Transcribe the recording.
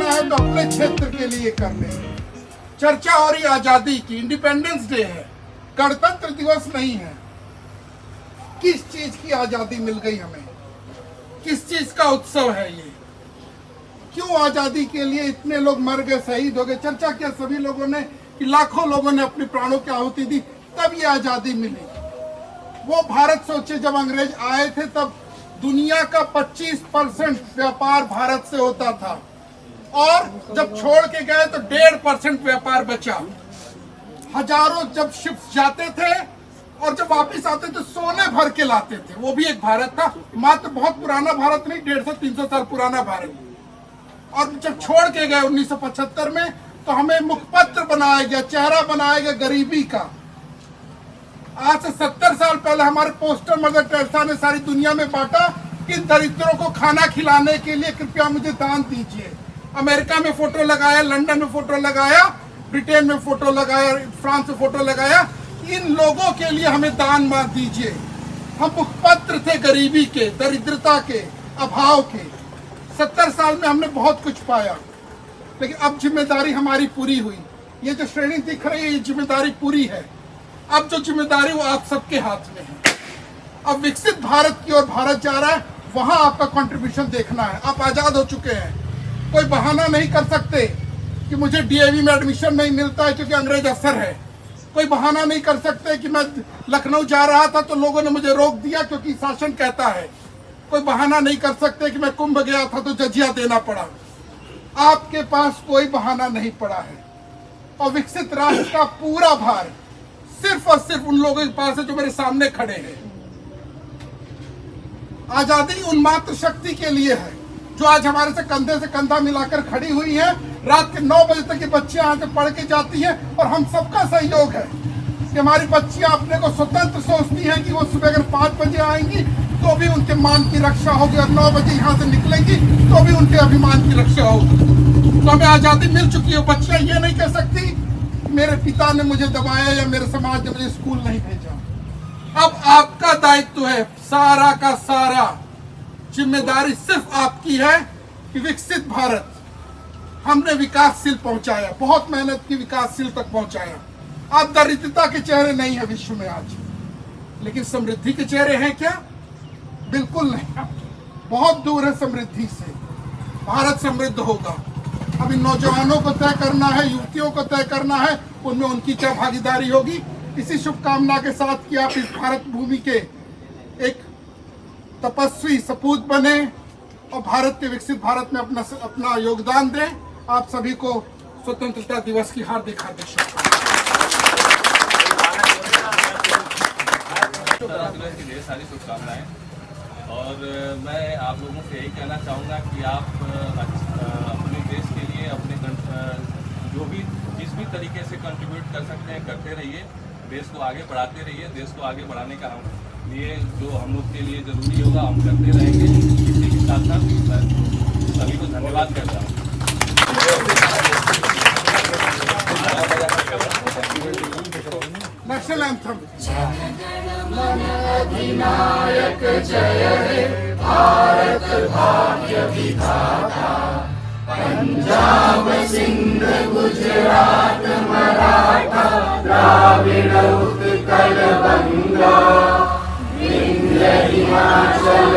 करना है तो अपने क्षेत्र के लिए कर ले। चर्चा हो रही आजादी की, इंडिपेंडेंस डे है, गणतंत्र दिवस नहीं है। किस चीज की आजादी मिल गई हमें? किस चीज का उत्सव है ये? क्यों आजादी के लिए इतने लोग मर गए, शहीद हो गए? चर्चा किया सभी लोगों ने कि लाखों लोगों ने अपने प्राणों की आहुति दी, तब ये आजादी मिली। वो भारत सोचे, जब अंग्रेज आए थे तब दुनिया का 25% व्यापार भारत से होता था और जब छोड़ के गए तो 1.5% व्यापार बचा। हजारों जब शिप्स जाते थे और जब वापस आते तो सोने भर के लाते थे। वो भी एक भारत था, मात्र बहुत पुराना भारत नहीं, 150-300 साल पुराना भारत। और जब छोड़ के गए 1975 में तो हमें मुखपत्र बनाया गया, चेहरा बनाया गया गरीबी का। आज से 70 साल पहले हमारे पोस्टर मदर टेरेसा ने सारी दुनिया में बांटा कि दरिद्रों को खाना खिलाने के लिए कृपया मुझे दान दीजिए। अमेरिका में फोटो लगाया, लंदन में फोटो लगाया, ब्रिटेन में फोटो लगाया, फ्रांस में फोटो लगाया। इन लोगों के लिए हमें दान मार दीजिए। हम मुखपत्र थे गरीबी के, दरिद्रता के, अभाव के। 70 साल में हमने बहुत कुछ पाया, लेकिन अब जिम्मेदारी हमारी पूरी हुई। ये जो श्रेणी दिख रही है ये जिम्मेदारी पूरी है। अब जो जिम्मेदारी वो आप सबके हाथ में है। अब विकसित भारत की ओर भारत जा रहा है, वहां आपका कंट्रीब्यूशन देखना है। आप आजाद हो चुके हैं, कोई बहाना नहीं कर सकते कि मुझे डीएवी में एडमिशन नहीं मिलता है क्योंकि अंग्रेज अफसर है। कोई बहाना नहीं कर सकते कि मैं लखनऊ जा रहा था तो लोगों ने मुझे रोक दिया क्योंकि शासन कहता है। कोई बहाना नहीं कर सकते कि मैं कुंभ गया था तो जजिया देना पड़ा। आपके पास कोई बहाना नहीं पड़ा है और विकसित राष्ट्र का पूरा भार सिर्फ और सिर्फ उन लोगों के पास है जो मेरे सामने खड़े हैं। आजादी उन मात्र शक्ति के लिए है जो आज हमारे से कंधा मिलाकर खड़ी हुई है। रात के 9 बजे तक ये बच्चियां यहाँ से पढ़ के जाती हैं और हम सबका सहयोग है कि हमारी बच्चियां अपने को स्वतंत्र सोचती हैं कि वो सुबह अगर 5 बजे आएंगी तो भी उनके मान की रक्षा होगी और 9 बजे यहाँ से निकलेंगी तो भी उनके अभिमान की रक्षा होगी। तो हमें आजादी मिल चुकी है। बच्चियां ये नहीं कह सकती मेरे पिता ने मुझे दबाया या मेरे समाज ने मुझे स्कूल नहीं भेजा। अब आपका दायित्व है, सारा का सारा जिम्मेदारी सिर्फ आपकी है कि विकसित भारत हमने विकासशील पहुंचाया, बहुत मेहनत की विकासशील तक पहुंचाया। आप दरिद्रता के चेहरे नहीं है विश्व में आज, लेकिन समृद्धि के चेहरे हैं क्या? बिल्कुल नहीं, बहुत दूर है समृद्धि से। भारत समृद्ध होगा। अब इन नौजवानों को तय करना है, युवतियों को तय करना है उनमें उनकी क्या भागीदारी होगी। इसी शुभकामना के साथ कि आप इस भारत भूमि के एक तपस्वी सपूत बने और भारत के विकसित भारत में अपना योगदान दें। आप सभी को स्वतंत्रता दिवस की हार्दिक शुभकामनाएं। सारी शुभकामनाएं। और मैं आप लोगों से यही कहना चाहूँगा कि आप अपने देश के लिए अपने जो भी जिस भी तरीके से कंट्रीब्यूट कर सकते हैं करते रहिए, देश को आगे बढ़ाते रहिए। देश को आगे बढ़ाने का हम लिए जो हम लोग के लिए जरूरी होगा हम करते रहेंगे। इसी के साथ साथ मैं सभी को धन्यवाद करता हूँ। National anthem. अधिनायक जय हे भारत भाग्य विधाता, पंजाब सिंध गुजरात मराठा द्राविड़ उत्कल बंगा, विंध्य हिमाचल